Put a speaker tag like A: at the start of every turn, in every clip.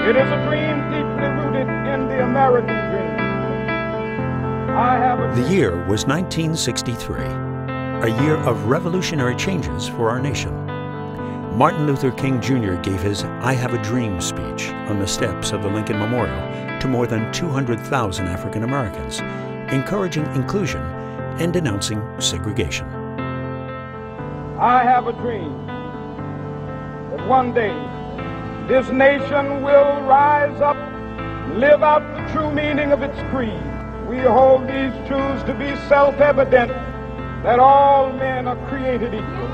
A: It is a dream deeply rooted in the American dream.
B: The year was 1963, a year of revolutionary changes for our nation. Martin Luther King Jr. gave his "I Have a Dream" speech on the steps of the Lincoln Memorial to more than 200,000 African Americans, encouraging inclusion and denouncing segregation.
A: I have a dream that one day this nation will rise up and live out the true meaning of its creed. We hold these truths to be self-evident, that all men are created equal.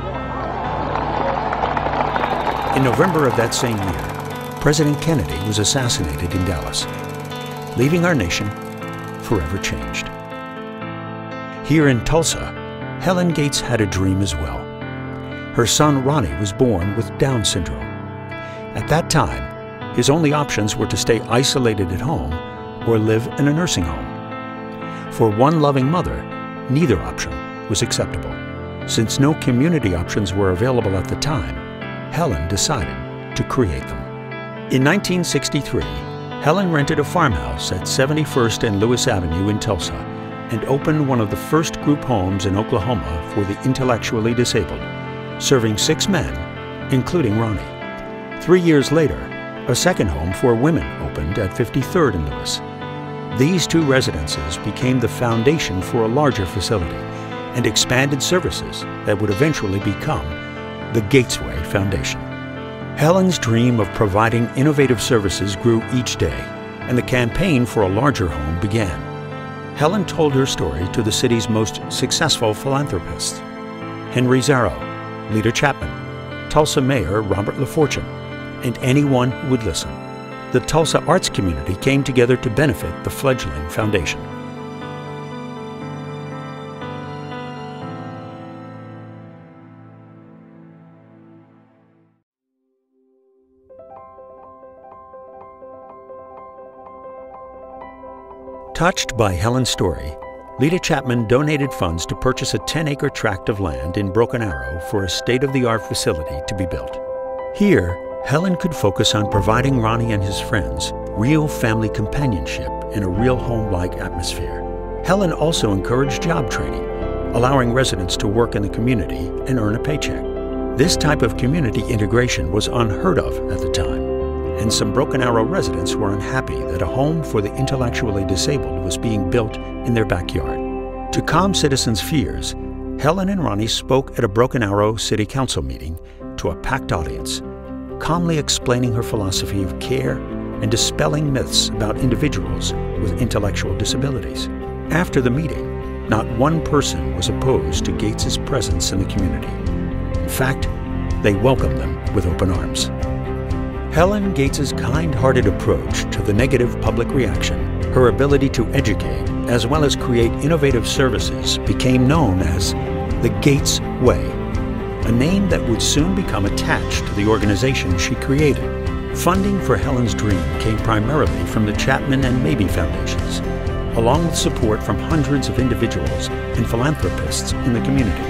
B: In November of that same year, President Kennedy was assassinated in Dallas, leaving our nation forever changed. Here in Tulsa, Helen Gates had a dream as well. Her son Ronnie was born with Down syndrome. At that time, his only options were to stay isolated at home or live in a nursing home. For one loving mother, neither option was acceptable. Since no community options were available at the time, Helen decided to create them. In 1963, Helen rented a farmhouse at 71st and Lewis Avenue in Tulsa and opened one of the first group homes in Oklahoma for the intellectually disabled, serving 6 men, including Ronnie. 3 years later, a second home for women opened at 53rd and Lewis. These 2 residences became the foundation for a larger facility and expanded services that would eventually become the Gatesway Foundation. Helen's dream of providing innovative services grew each day, and the campaign for a larger home began. Helen told her story to the city's most successful philanthropists: Henry Zarrow, Lita Chapman, Tulsa Mayor Robert LaFortune, and anyone who would listen. The Tulsa arts community came together to benefit the fledgling foundation. Touched by Helen's story, Lita Chapman donated funds to purchase a 10-acre tract of land in Broken Arrow for a state-of-the-art facility to be built. Here, Helen could focus on providing Ronnie and his friends real family companionship in a real home-like atmosphere. Helen also encouraged job training, allowing residents to work in the community and earn a paycheck. This type of community integration was unheard of at the time, and some Broken Arrow residents were unhappy that a home for the intellectually disabled was being built in their backyard. To calm citizens' fears, Helen and Ronnie spoke at a Broken Arrow City Council meeting to a packed audience, calmly explaining her philosophy of care and dispelling myths about individuals with intellectual disabilities. After the meeting, not one person was opposed to Gates's presence in the community. In fact, they welcomed them with open arms. Helen Gates's kind-hearted approach to the negative public reaction, her ability to educate, as well as create innovative services, became known as the Gates Way, a name that would soon become attached to the organization she created. Funding for Helen's dream came primarily from the Chapman and Mabee Foundations, along with support from hundreds of individuals and philanthropists in the community.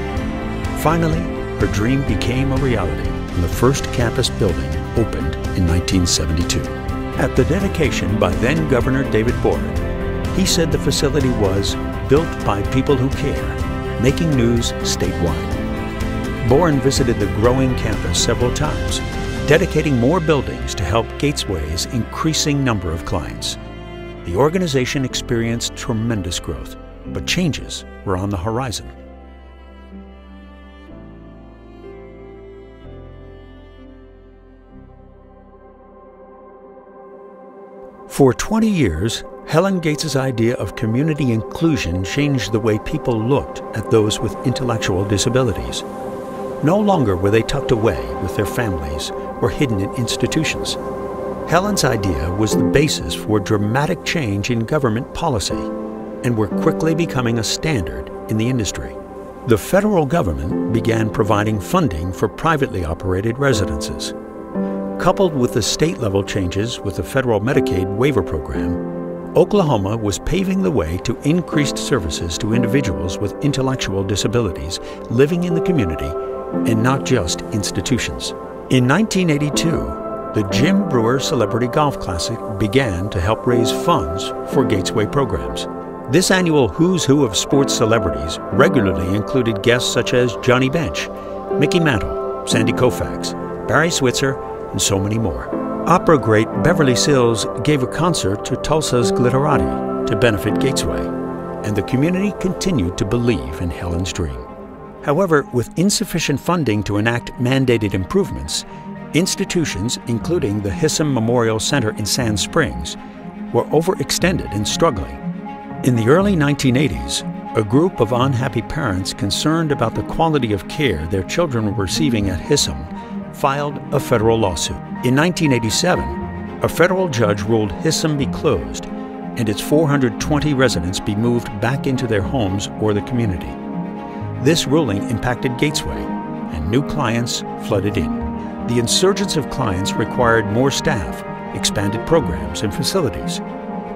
B: Finally, her dream became a reality when the first campus building opened in 1972. At the dedication by then-Governor David Boren, he said the facility was built by people who care, making news statewide. Boren visited the growing campus several times, dedicating more buildings to help Gatesway's increasing number of clients. The organization experienced tremendous growth, but changes were on the horizon. For 20 years, Helen Gates's idea of community inclusion changed the way people looked at those with intellectual disabilities. No longer were they tucked away with their families or hidden in institutions. Helen's idea was the basis for dramatic change in government policy, and were quickly becoming a standard in the industry. The federal government began providing funding for privately operated residences. Coupled with the state-level changes with the federal Medicaid waiver program, Oklahoma was paving the way to increased services to individuals with intellectual disabilities living in the community and not just institutions. In 1982, the Jim Brewer Celebrity Golf Classic began to help raise funds for Gatesway programs. This annual Who's Who of sports celebrities regularly included guests such as Johnny Bench, Mickey Mantle, Sandy Koufax, Barry Switzer, and so many more. Opera great Beverly Sills gave a concert to Tulsa's Glitterati to benefit Gatesway, and the community continued to believe in Helen's dream. However, with insufficient funding to enact mandated improvements, institutions, including the Hissam Memorial Center in Sand Springs, were overextended and struggling. In the early 1980s, a group of unhappy parents concerned about the quality of care their children were receiving at Hissam filed a federal lawsuit. In 1987, a federal judge ruled Hissam be closed and its 420 residents be moved back into their homes or the community. This ruling impacted Gatesway, and new clients flooded in. The insurgence of clients required more staff, expanded programs and facilities,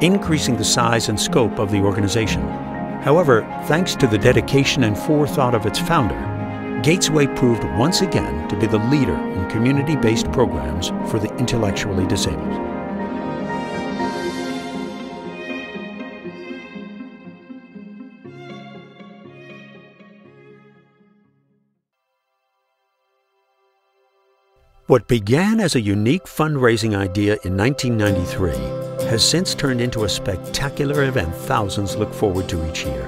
B: increasing the size and scope of the organization. However, thanks to the dedication and forethought of its founder, Gatesway proved once again to be the leader in community-based programs for the intellectually disabled. What began as a unique fundraising idea in 1993 has since turned into a spectacular event thousands look forward to each year.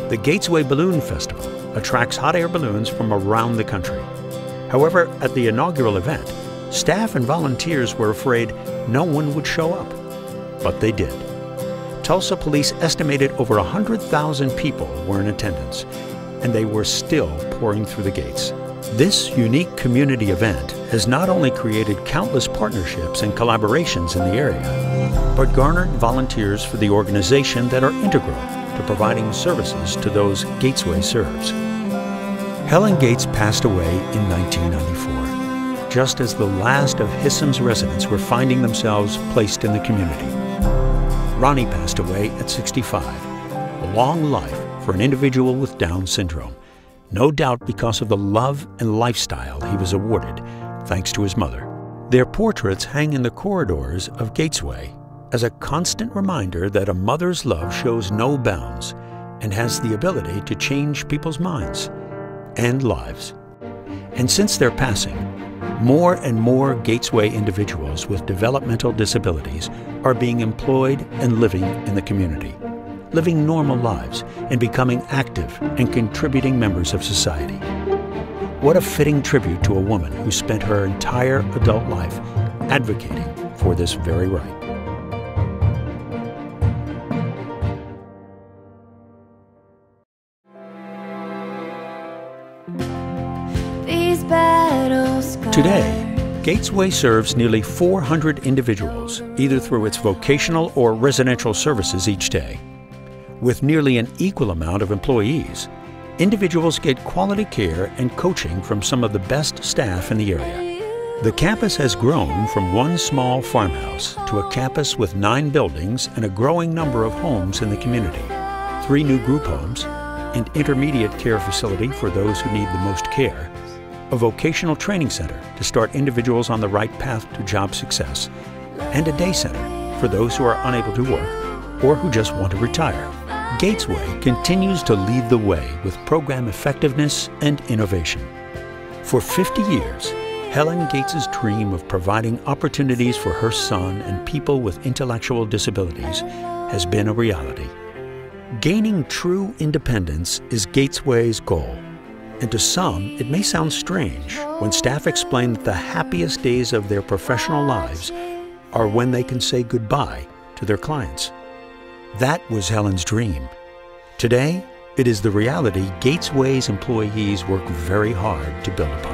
B: The Gatesway Balloon Festival attracts hot air balloons from around the country. However, at the inaugural event, staff and volunteers were afraid no one would show up. But they did. Tulsa police estimated over 100,000 people were in attendance, and they were still pouring through the gates. This unique community event has not only created countless partnerships and collaborations in the area, but garnered volunteers for the organization that are integral to providing services to those Gatesway serves. Helen Gates passed away in 1994, just as the last of Hissam's residents were finding themselves placed in the community. Ronnie passed away at 65, a long life for an individual with Down syndrome, no doubt because of the love and lifestyle he was awarded thanks to his mother. Their portraits hang in the corridors of Gatesway as a constant reminder that a mother's love shows no bounds and has the ability to change people's minds and lives. And since their passing, more and more Gatesway individuals with developmental disabilities are being employed and living in the community, living normal lives and becoming active and contributing members of society. What a fitting tribute to a woman who spent her entire adult life advocating for this very right. Today, Gatesway serves nearly 400 individuals, either through its vocational or residential services each day. With nearly an equal amount of employees, individuals get quality care and coaching from some of the best staff in the area. The campus has grown from one small farmhouse to a campus with 9 buildings and a growing number of homes in the community, 3 new group homes, an intermediate care facility for those who need the most care, a vocational training center to start individuals on the right path to job success, and a day center for those who are unable to work or who just want to retire. Gatesway continues to lead the way with program effectiveness and innovation. For 50 years, Helen Gates' dream of providing opportunities for her son and people with intellectual disabilities has been a reality. Gaining true independence is Gatesway's goal. And to some, it may sound strange when staff explain that the happiest days of their professional lives are when they can say goodbye to their clients. That was Helen's dream. Today, it is the reality Gatesway's employees work very hard to build upon.